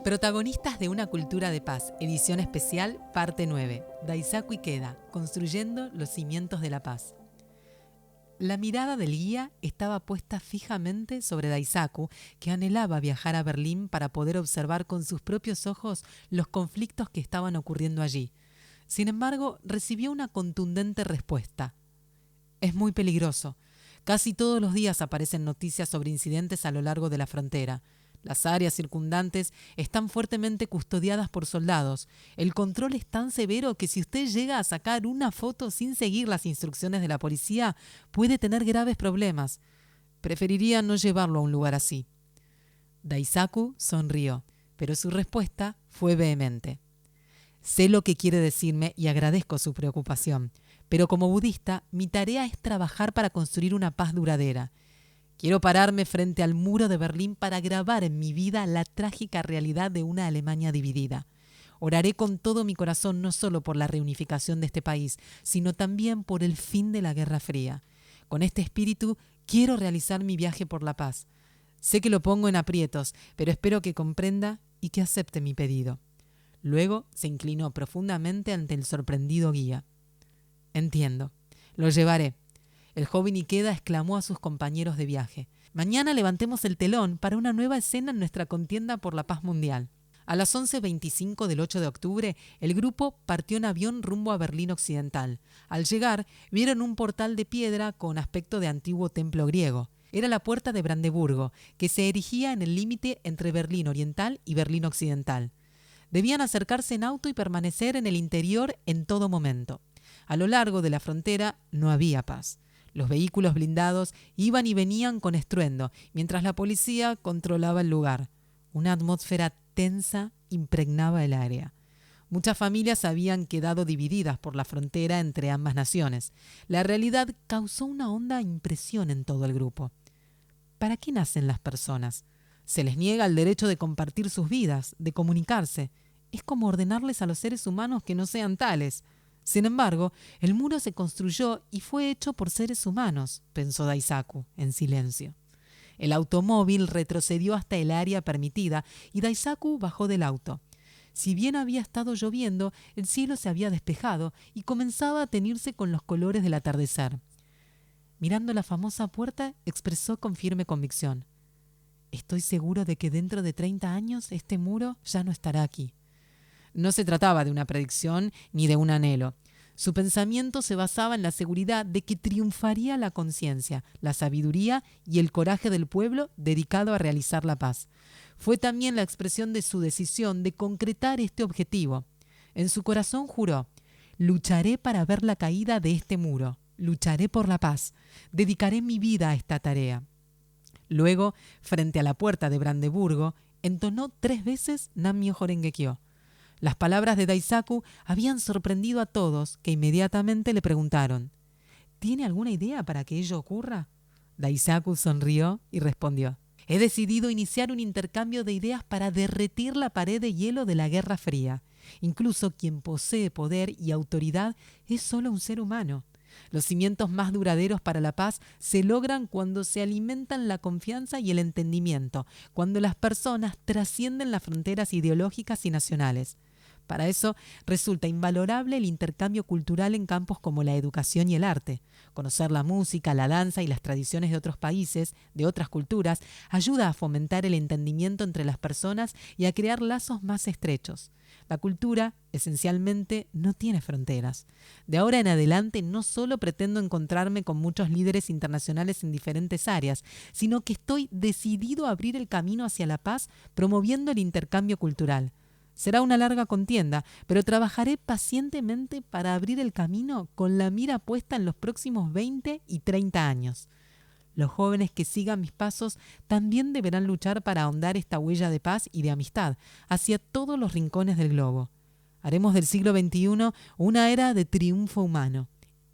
Protagonistas de una cultura de paz, edición especial, parte 9. Daisaku Ikeda, construyendo los cimientos de la paz. La mirada del guía estaba puesta fijamente sobre Daisaku, que anhelaba viajar a Berlín para poder observar con sus propios ojos los conflictos que estaban ocurriendo allí. Sin embargo, recibió una contundente respuesta. Es muy peligroso. Casi todos los días aparecen noticias sobre incidentes a lo largo de la frontera. Las áreas circundantes están fuertemente custodiadas por soldados. El control es tan severo que si usted llega a sacar una foto sin seguir las instrucciones de la policía, puede tener graves problemas. Preferiría no llevarlo a un lugar así. Daisaku sonrió, pero su respuesta fue vehemente. Sé lo que quiere decirme y agradezco su preocupación, pero como budista, mi tarea es trabajar para construir una paz duradera. Quiero pararme frente al muro de Berlín para grabar en mi vida la trágica realidad de una Alemania dividida. Oraré con todo mi corazón no solo por la reunificación de este país, sino también por el fin de la Guerra Fría. Con este espíritu quiero realizar mi viaje por la paz. Sé que lo pongo en aprietos, pero espero que comprenda y que acepte mi pedido. Luego se inclinó profundamente ante el sorprendido guía. Entiendo. Lo llevaré. El joven Ikeda exclamó a sus compañeros de viaje. Mañana levantemos el telón para una nueva escena en nuestra contienda por la paz mundial. A las 11:25 del 8 de octubre, el grupo partió en avión rumbo a Berlín Occidental. Al llegar, vieron un portal de piedra con aspecto de antiguo templo griego. Era la puerta de Brandeburgo, que se erigía en el límite entre Berlín Oriental y Berlín Occidental. Debían acercarse en auto y permanecer en el interior en todo momento. A lo largo de la frontera no había paz. Los vehículos blindados iban y venían con estruendo, mientras la policía controlaba el lugar. Una atmósfera tensa impregnaba el área. Muchas familias habían quedado divididas por la frontera entre ambas naciones. La realidad causó una honda impresión en todo el grupo. ¿Para qué nacen las personas? Se les niega el derecho de compartir sus vidas, de comunicarse. Es como ordenarles a los seres humanos que no sean tales. Sin embargo, el muro se construyó y fue hecho por seres humanos, pensó Daisaku, en silencio. El automóvil retrocedió hasta el área permitida y Daisaku bajó del auto. Si bien había estado lloviendo, el cielo se había despejado y comenzaba a teñirse con los colores del atardecer. Mirando la famosa puerta, expresó con firme convicción. Estoy seguro de que dentro de 30 años este muro ya no estará aquí. No se trataba de una predicción ni de un anhelo. Su pensamiento se basaba en la seguridad de que triunfaría la conciencia, la sabiduría y el coraje del pueblo dedicado a realizar la paz. Fue también la expresión de su decisión de concretar este objetivo. En su corazón juró: lucharé para ver la caída de este muro, lucharé por la paz, dedicaré mi vida a esta tarea. Luego, frente a la puerta de Brandeburgo, entonó 3 veces Nam-myoho Renge-kyo. Las palabras de Daisaku habían sorprendido a todos, que inmediatamente le preguntaron: ¿tiene alguna idea para que ello ocurra? Daisaku sonrió y respondió: he decidido iniciar un intercambio de ideas para derretir la pared de hielo de la Guerra Fría. Incluso quien posee poder y autoridad es solo un ser humano. Los cimientos más duraderos para la paz se logran cuando se alimentan la confianza y el entendimiento, cuando las personas trascienden las fronteras ideológicas y nacionales. Para eso resulta invalorable el intercambio cultural en campos como la educación y el arte. Conocer la música, la danza y las tradiciones de otros países, de otras culturas, ayuda a fomentar el entendimiento entre las personas y a crear lazos más estrechos. La cultura, esencialmente, no tiene fronteras. De ahora en adelante no solo pretendo encontrarme con muchos líderes internacionales en diferentes áreas, sino que estoy decidido a abrir el camino hacia la paz promoviendo el intercambio cultural. Será una larga contienda, pero trabajaré pacientemente para abrir el camino con la mira puesta en los próximos 20 y 30 años. Los jóvenes que sigan mis pasos también deberán luchar para ahondar esta huella de paz y de amistad hacia todos los rincones del globo. Haremos del siglo XXI una era de triunfo humano.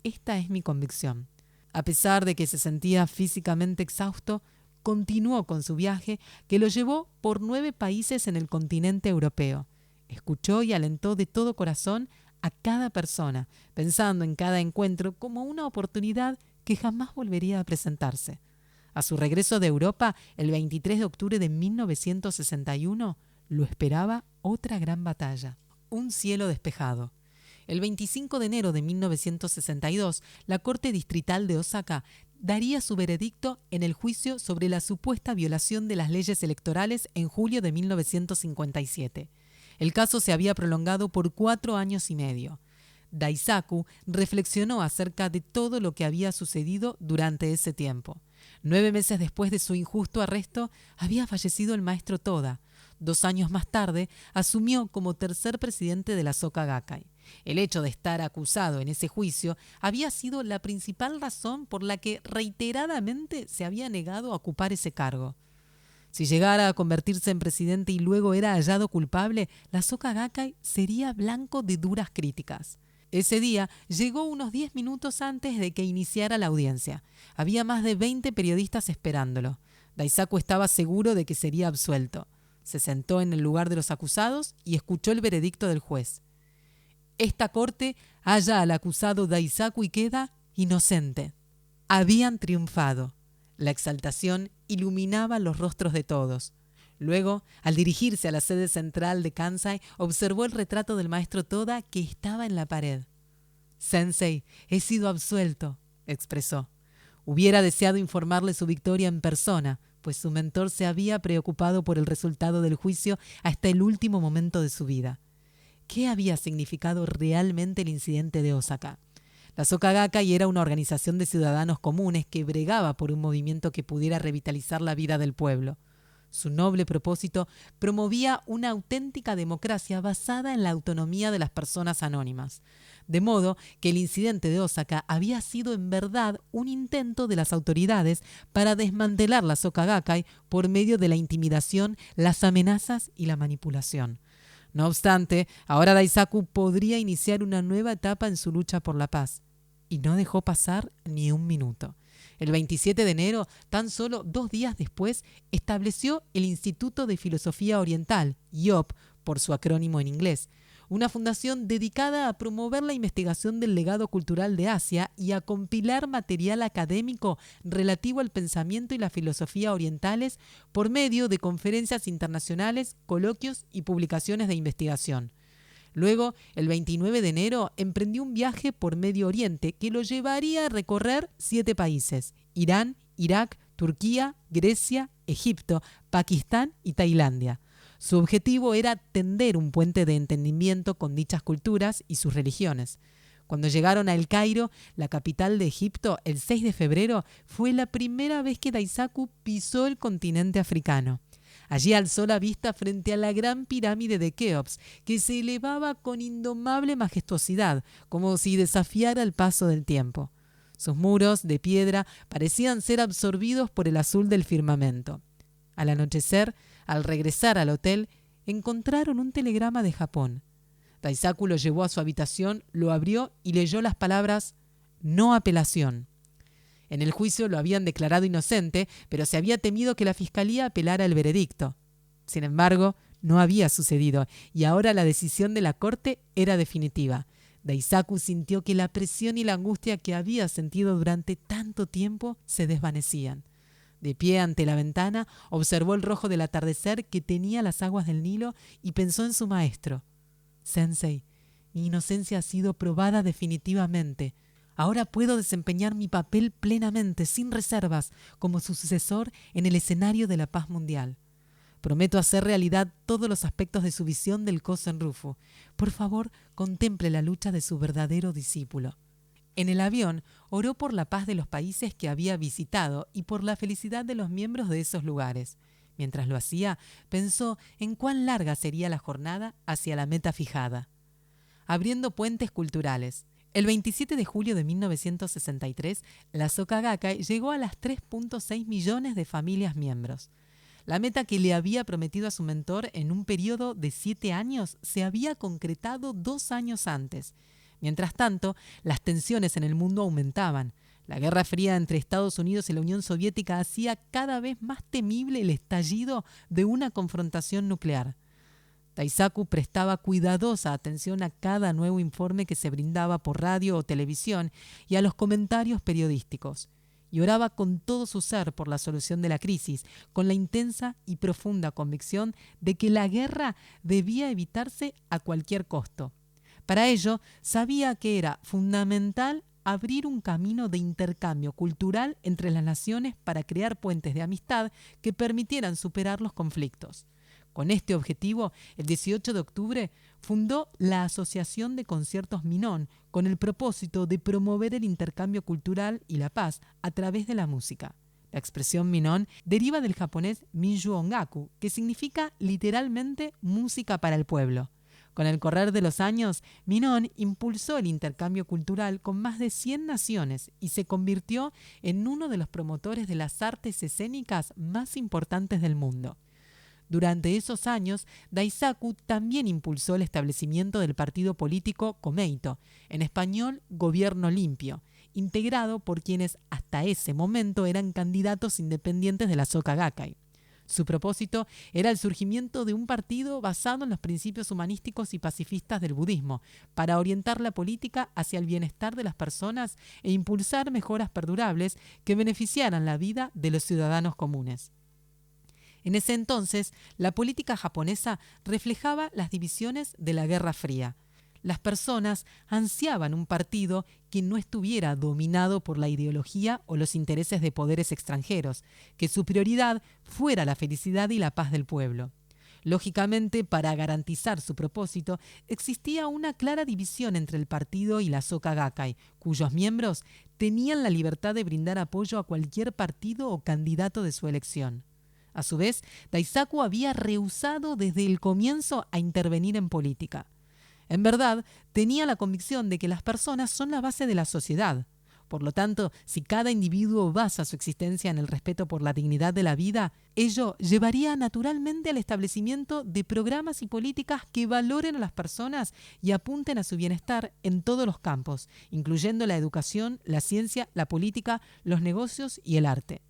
Esta es mi convicción. A pesar de que se sentía físicamente exhausto, continuó con su viaje que lo llevó por 9 países en el continente europeo. Escuchó y alentó de todo corazón a cada persona, pensando en cada encuentro como una oportunidad que jamás volvería a presentarse. A su regreso de Europa, el 23 de octubre de 1961, lo esperaba otra gran batalla. Un cielo despejado. El 25 de enero de 1962, la Corte Distrital de Osaka daría su veredicto en el juicio sobre la supuesta violación de las leyes electorales en julio de 1957. El caso se había prolongado por 4 años y medio. Daisaku reflexionó acerca de todo lo que había sucedido durante ese tiempo. 9 meses después de su injusto arresto, había fallecido el maestro Toda. 2 años más tarde, asumió como tercer presidente de la Soka Gakkai. El hecho de estar acusado en ese juicio había sido la principal razón por la que reiteradamente se había negado a ocupar ese cargo. Si llegara a convertirse en presidente y luego era hallado culpable, la Soka Gakkai sería blanco de duras críticas. Ese día llegó unos 10 minutos antes de que iniciara la audiencia. Había más de 20 periodistas esperándolo. Daisaku estaba seguro de que sería absuelto. Se sentó en el lugar de los acusados y escuchó el veredicto del juez. Esta corte halla al acusado Daisaku Ikeda inocente. Habían triunfado. La exaltación iluminaba los rostros de todos. Luego, al dirigirse a la sede central de Kansai, observó el retrato del maestro Toda que estaba en la pared. «Sensei, he sido absuelto», expresó. Hubiera deseado informarle su victoria en persona, pues su mentor se había preocupado por el resultado del juicio hasta el último momento de su vida. ¿Qué había significado realmente el incidente de Osaka? La Soka Gakkai era una organización de ciudadanos comunes que bregaba por un movimiento que pudiera revitalizar la vida del pueblo. Su noble propósito promovía una auténtica democracia basada en la autonomía de las personas anónimas. De modo que el incidente de Osaka había sido en verdad un intento de las autoridades para desmantelar la Soka Gakkai por medio de la intimidación, las amenazas y la manipulación. No obstante, ahora Daisaku podría iniciar una nueva etapa en su lucha por la paz. Y no dejó pasar ni un minuto. El 27 de enero, tan solo 2 días después, estableció el Instituto de Filosofía Oriental, IOP, por su acrónimo en inglés, una fundación dedicada a promover la investigación del legado cultural de Asia y a compilar material académico relativo al pensamiento y la filosofía orientales por medio de conferencias internacionales, coloquios y publicaciones de investigación. Luego, el 29 de enero, emprendió un viaje por Medio Oriente que lo llevaría a recorrer 7 países: Irán, Irak, Turquía, Grecia, Egipto, Pakistán y Tailandia. Su objetivo era tender un puente de entendimiento con dichas culturas y sus religiones. Cuando llegaron a El Cairo, la capital de Egipto, el 6 de febrero, fue la primera vez que Daisaku pisó el continente africano. Allí alzó la vista frente a la gran pirámide de Keops, que se elevaba con indomable majestuosidad, como si desafiara el paso del tiempo. Sus muros, de piedra, parecían ser absorbidos por el azul del firmamento. Al anochecer, al regresar al hotel, encontraron un telegrama de Japón. Daisaku lo llevó a su habitación, lo abrió y leyó las palabras «No apelación». En el juicio lo habían declarado inocente, pero se había temido que la fiscalía apelara el veredicto. Sin embargo, no había sucedido, y ahora la decisión de la corte era definitiva. Daisaku sintió que la presión y la angustia que había sentido durante tanto tiempo se desvanecían. De pie ante la ventana, observó el rojo del atardecer que tenía las aguas del Nilo y pensó en su maestro. «Sensei, mi inocencia ha sido probada definitivamente. Ahora puedo desempeñar mi papel plenamente, sin reservas, como su sucesor en el escenario de la paz mundial. Prometo hacer realidad todos los aspectos de su visión del Kosen Rufu. Por favor, contemple la lucha de su verdadero discípulo». En el avión, oró por la paz de los países que había visitado y por la felicidad de los miembros de esos lugares. Mientras lo hacía, pensó en cuán larga sería la jornada hacia la meta fijada. Abriendo puentes culturales. El 27 de julio de 1963, la Soka Gakkai llegó a las 3.6 millones de familias miembros. La meta que le había prometido a su mentor en un periodo de 7 años se había concretado 2 años antes. Mientras tanto, las tensiones en el mundo aumentaban. La Guerra Fría entre Estados Unidos y la Unión Soviética hacía cada vez más temible el estallido de una confrontación nuclear. Daisaku prestaba cuidadosa atención a cada nuevo informe que se brindaba por radio o televisión y a los comentarios periodísticos. y oraba con todo su ser por la solución de la crisis, con la intensa y profunda convicción de que la guerra debía evitarse a cualquier costo. Para ello, sabía que era fundamental abrir un camino de intercambio cultural entre las naciones para crear puentes de amistad que permitieran superar los conflictos. Con este objetivo, el 18 de octubre fundó la Asociación de Conciertos Minón con el propósito de promover el intercambio cultural y la paz a través de la música. La expresión Minón deriva del japonés Minju Ongaku, que significa literalmente música para el pueblo. Con el correr de los años, Minón impulsó el intercambio cultural con más de 100 naciones y se convirtió en uno de los promotores de las artes escénicas más importantes del mundo. Durante esos años, Daisaku también impulsó el establecimiento del partido político Komeito, en español Gobierno Limpio, integrado por quienes hasta ese momento eran candidatos independientes de la Soka Gakkai. Su propósito era el surgimiento de un partido basado en los principios humanísticos y pacifistas del budismo, para orientar la política hacia el bienestar de las personas e impulsar mejoras perdurables que beneficiaran la vida de los ciudadanos comunes. En ese entonces, la política japonesa reflejaba las divisiones de la Guerra Fría. Las personas ansiaban un partido que no estuviera dominado por la ideología o los intereses de poderes extranjeros, que su prioridad fuera la felicidad y la paz del pueblo. Lógicamente, para garantizar su propósito, existía una clara división entre el partido y la Soka Gakkai, cuyos miembros tenían la libertad de brindar apoyo a cualquier partido o candidato de su elección. A su vez, Daisaku había rehusado desde el comienzo a intervenir en política. En verdad, tenía la convicción de que las personas son la base de la sociedad. Por lo tanto, si cada individuo basa su existencia en el respeto por la dignidad de la vida, ello llevaría naturalmente al establecimiento de programas y políticas que valoren a las personas y apunten a su bienestar en todos los campos, incluyendo la educación, la ciencia, la política, los negocios y el arte.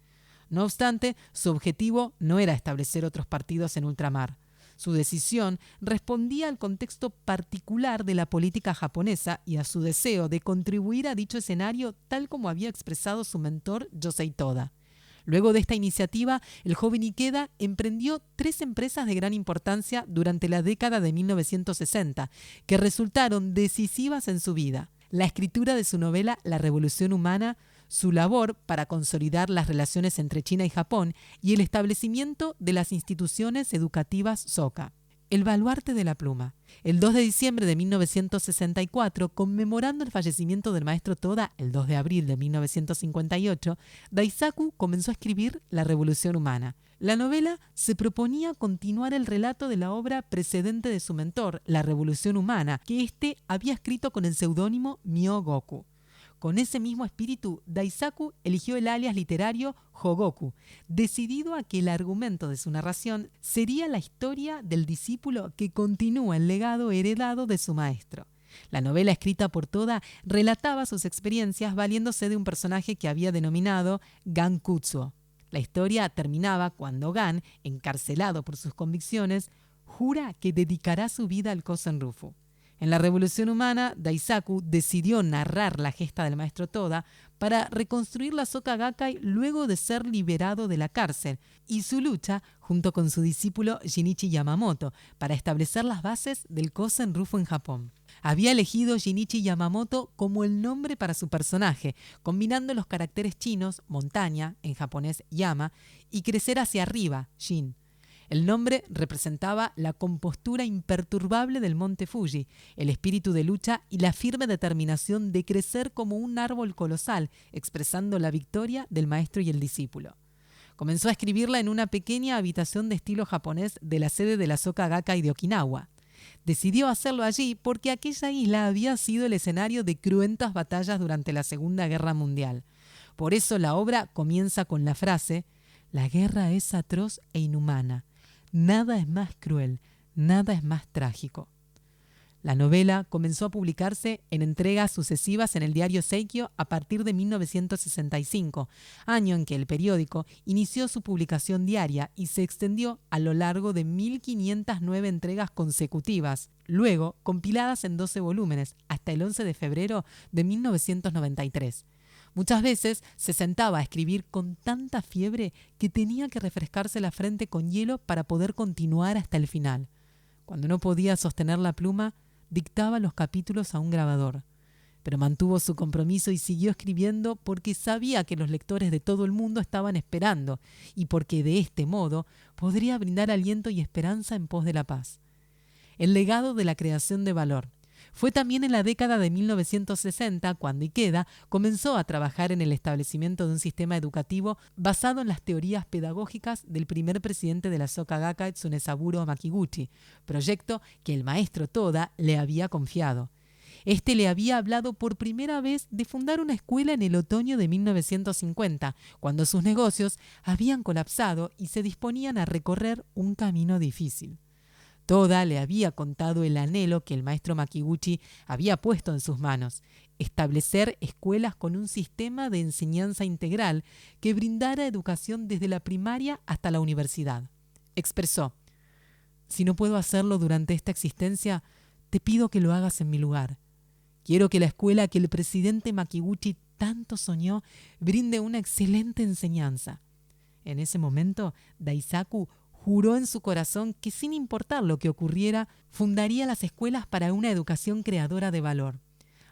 No obstante, su objetivo no era establecer otros partidos en ultramar. Su decisión respondía al contexto particular de la política japonesa y a su deseo de contribuir a dicho escenario tal como había expresado su mentor Yosei Toda. Luego de esta iniciativa, el joven Ikeda emprendió 3 empresas de gran importancia durante la década de 1960, que resultaron decisivas en su vida. La escritura de su novela La Revolución Humana, su labor para consolidar las relaciones entre China y Japón y el establecimiento de las instituciones educativas Soka. El baluarte de la pluma. El 2 de diciembre de 1964, conmemorando el fallecimiento del maestro Toda el 2 de abril de 1958, Daisaku comenzó a escribir La Revolución Humana. La novela se proponía continuar el relato de la obra precedente de su mentor, La Revolución Humana, que éste había escrito con el seudónimo Myogoku. Con ese mismo espíritu, Daisaku eligió el alias literario Hogoku, decidido a que el argumento de su narración sería la historia del discípulo que continúa el legado heredado de su maestro. La novela escrita por Toda relataba sus experiencias valiéndose de un personaje que había denominado Gan Kutsuo. La historia terminaba cuando Gan, encarcelado por sus convicciones, jura que dedicará su vida al Kosen Rufu. En La Revolución Humana, Daisaku decidió narrar la gesta del maestro Toda para reconstruir la Soka Gakkai luego de ser liberado de la cárcel y su lucha junto con su discípulo Shinichi Yamamoto para establecer las bases del Kosen Rufu en Japón. Había elegido Shinichi Yamamoto como el nombre para su personaje, combinando los caracteres chinos, montaña, en japonés Yama, y crecer hacia arriba, Shin. El nombre representaba la compostura imperturbable del monte Fuji, el espíritu de lucha y la firme determinación de crecer como un árbol colosal, expresando la victoria del maestro y el discípulo. Comenzó a escribirla en una pequeña habitación de estilo japonés de la sede de la Soka Gakkai de Okinawa. Decidió hacerlo allí porque aquella isla había sido el escenario de cruentas batallas durante la Segunda Guerra Mundial. Por eso la obra comienza con la frase: «La guerra es atroz e inhumana. Nada es más cruel, nada es más trágico». La novela comenzó a publicarse en entregas sucesivas en el diario Seikyo a partir de 1965, año en que el periódico inició su publicación diaria y se extendió a lo largo de 1.509 entregas consecutivas, luego compiladas en 12 volúmenes hasta el 11 de febrero de 1993. Muchas veces se sentaba a escribir con tanta fiebre que tenía que refrescarse la frente con hielo para poder continuar hasta el final. Cuando no podía sostener la pluma, dictaba los capítulos a un grabador. Pero mantuvo su compromiso y siguió escribiendo porque sabía que los lectores de todo el mundo estaban esperando y porque de este modo podría brindar aliento y esperanza en pos de la paz. El legado de la creación de valor. Fue también en la década de 1960 cuando Ikeda comenzó a trabajar en el establecimiento de un sistema educativo basado en las teorías pedagógicas del primer presidente de la Soka Gakkai, Tsunesaburo Makiguchi, proyecto que el maestro Toda le había confiado. Este le había hablado por primera vez de fundar una escuela en el otoño de 1950, cuando sus negocios habían colapsado y se disponían a recorrer un camino difícil. Toda le había contado el anhelo que el maestro Makiguchi había puesto en sus manos: establecer escuelas con un sistema de enseñanza integral que brindara educación desde la primaria hasta la universidad. Expresó: «Si no puedo hacerlo durante esta existencia, te pido que lo hagas en mi lugar. Quiero que la escuela que el presidente Makiguchi tanto soñó brinde una excelente enseñanza». En ese momento, Daisaku juró en su corazón que, sin importar lo que ocurriera, fundaría las escuelas para una educación creadora de valor.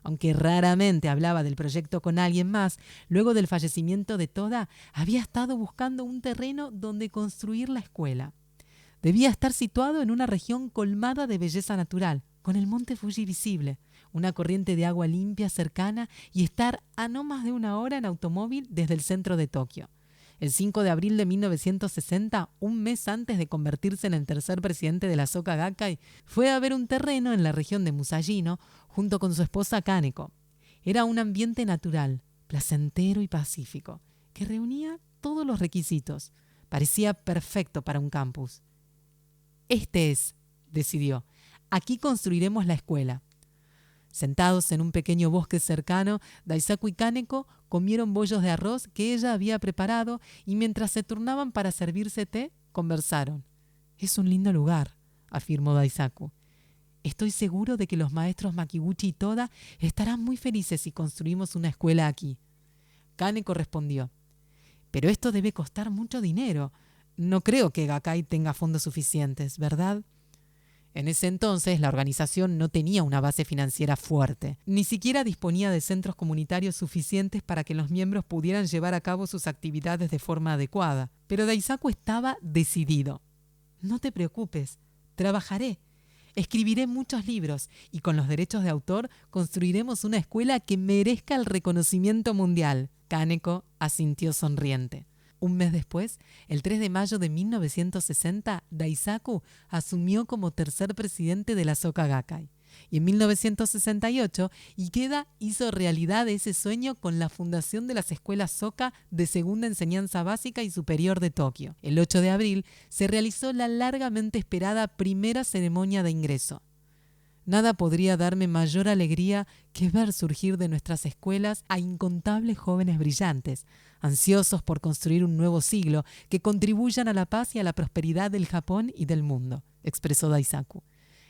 Aunque raramente hablaba del proyecto con alguien más, luego del fallecimiento de Toda, había estado buscando un terreno donde construir la escuela. Debía estar situado en una región colmada de belleza natural, con el monte Fuji visible, una corriente de agua limpia cercana y estar a no más de 1 hora en automóvil desde el centro de Tokio. El 5 de abril de 1960, un mes antes de convertirse en el tercer presidente de la Soka Gakkai, fue a ver un terreno en la región de Musashino junto con su esposa Kaneko. Era un ambiente natural, placentero y pacífico, que reunía todos los requisitos. Parecía perfecto para un campus. «Este es», decidió, «aquí construiremos la escuela». Sentados en un pequeño bosque cercano, Daisaku y Kaneko comieron bollos de arroz que ella había preparado y mientras se turnaban para servirse té, conversaron. «Es un lindo lugar», afirmó Daisaku. «Estoy seguro de que los maestros Makiguchi y Toda estarán muy felices si construimos una escuela aquí». Kaneko respondió: «Pero esto debe costar mucho dinero. No creo que Gakkai tenga fondos suficientes, ¿verdad?». En ese entonces, la organización no tenía una base financiera fuerte. Ni siquiera disponía de centros comunitarios suficientes para que los miembros pudieran llevar a cabo sus actividades de forma adecuada. Pero Daisaku estaba decidido. «No te preocupes, trabajaré. Escribiré muchos libros y con los derechos de autor construiremos una escuela que merezca el reconocimiento mundial». Kaneko asintió sonriente. Un mes después, el 3 de mayo de 1960, Daisaku asumió como tercer presidente de la Soka Gakkai. Y en 1968, Ikeda hizo realidad ese sueño con la fundación de las escuelas Soka de segunda enseñanza básica y superior de Tokio. El 8 de abril se realizó la largamente esperada primera ceremonia de ingreso. Nada podría darme mayor alegría que ver surgir de nuestras escuelas a incontables jóvenes brillantes, ansiosos por construir un nuevo siglo que contribuyan a la paz y a la prosperidad del Japón y del mundo, expresó Daisaku.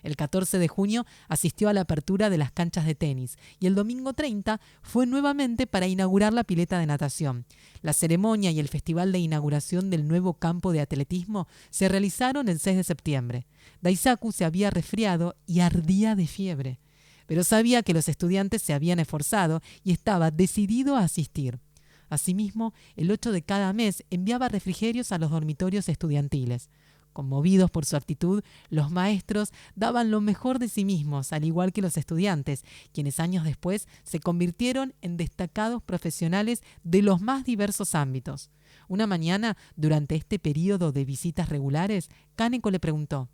El 14 de junio asistió a la apertura de las canchas de tenis y el domingo 30 fue nuevamente para inaugurar la pileta de natación. La ceremonia y el festival de inauguración del nuevo campo de atletismo se realizaron el 6 de septiembre. Daisaku se había resfriado y ardía de fiebre, pero sabía que los estudiantes se habían esforzado y estaba decidido a asistir. Asimismo, el 8 de cada mes enviaba refrigerios a los dormitorios estudiantiles. Conmovidos por su actitud, los maestros daban lo mejor de sí mismos, al igual que los estudiantes, quienes años después se convirtieron en destacados profesionales de los más diversos ámbitos. Una mañana, durante este periodo de visitas regulares, Kaneko le preguntó: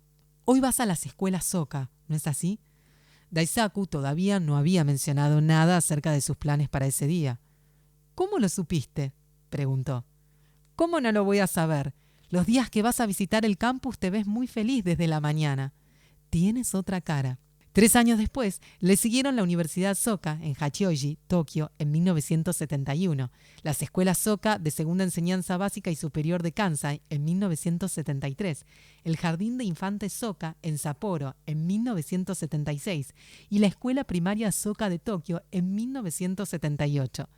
«Hoy vas a las escuelas Soka, ¿no es así?». Daisaku todavía no había mencionado nada acerca de sus planes para ese día. «¿Cómo lo supiste?», preguntó. «¿Cómo no lo voy a saber? Los días que vas a visitar el campus te ves muy feliz desde la mañana. Tienes otra cara». 3 años después, le siguieron la Universidad Soka en Hachioji, Tokio, en 1971, las escuelas Soka de segunda enseñanza básica y superior de Kansai en 1973, el Jardín de Infantes Soka en Sapporo en 1976 y la Escuela Primaria Soka de Tokio en 1978.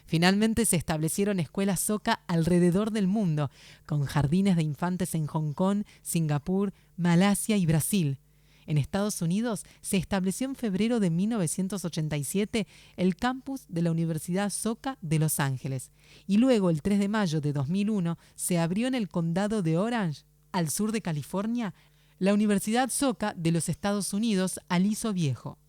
Finalmente se establecieron escuelas Soka alrededor del mundo, con jardines de infantes en Hong Kong, Singapur, Malasia y Brasil. En Estados Unidos se estableció en febrero de 1987 el campus de la Universidad Soka de Los Ángeles y luego el 3 de mayo de 2001 se abrió en el condado de Orange, al sur de California, la Universidad Soka de los Estados Unidos Aliso Viejo.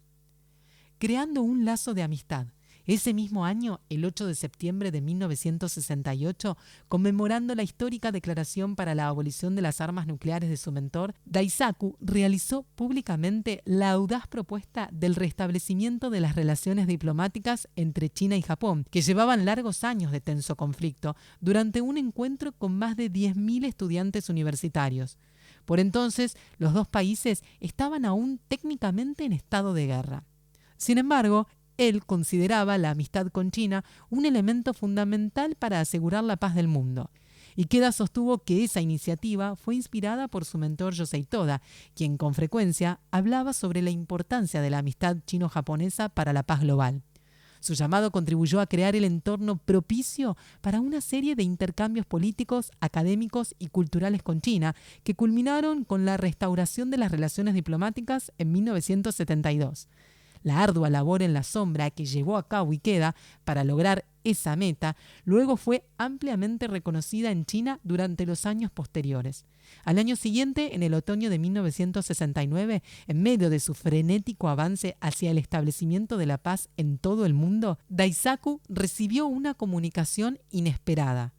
Creando un lazo de amistad. Ese mismo año, el 8 de septiembre de 1968, conmemorando la histórica declaración para la abolición de las armas nucleares de su mentor, Daisaku realizó públicamente la audaz propuesta del restablecimiento de las relaciones diplomáticas entre China y Japón, que llevaban largos años de tenso conflicto, durante un encuentro con más de 10.000 estudiantes universitarios. Por entonces, los dos países estaban aún técnicamente en estado de guerra. Sin embargo, él consideraba la amistad con China un elemento fundamental para asegurar la paz del mundo. Ikeda sostuvo que esa iniciativa fue inspirada por su mentor Yosei Toda, quien con frecuencia hablaba sobre la importancia de la amistad chino-japonesa para la paz global. Su llamado contribuyó a crear el entorno propicio para una serie de intercambios políticos, académicos y culturales con China, que culminaron con la restauración de las relaciones diplomáticas en 1972. La ardua labor en la sombra que llevó a cabo Ikeda para lograr esa meta luego fue ampliamente reconocida en China durante los años posteriores. Al año siguiente, en el otoño de 1969, en medio de su frenético avance hacia el establecimiento de la paz en todo el mundo, Daisaku recibió una comunicación inesperada.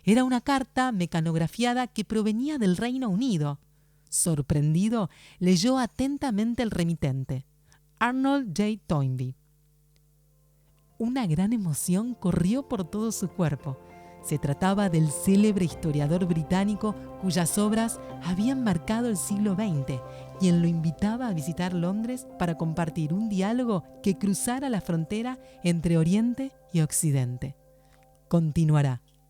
Era una carta mecanografiada que provenía del Reino Unido. Sorprendido, leyó atentamente el remitente. Arnold J. Toynbee. Una gran emoción corrió por todo su cuerpo. Se trataba del célebre historiador británico cuyas obras habían marcado el siglo XX, quien lo invitaba a visitar Londres para compartir un diálogo que cruzara la frontera entre Oriente y Occidente. Continuará.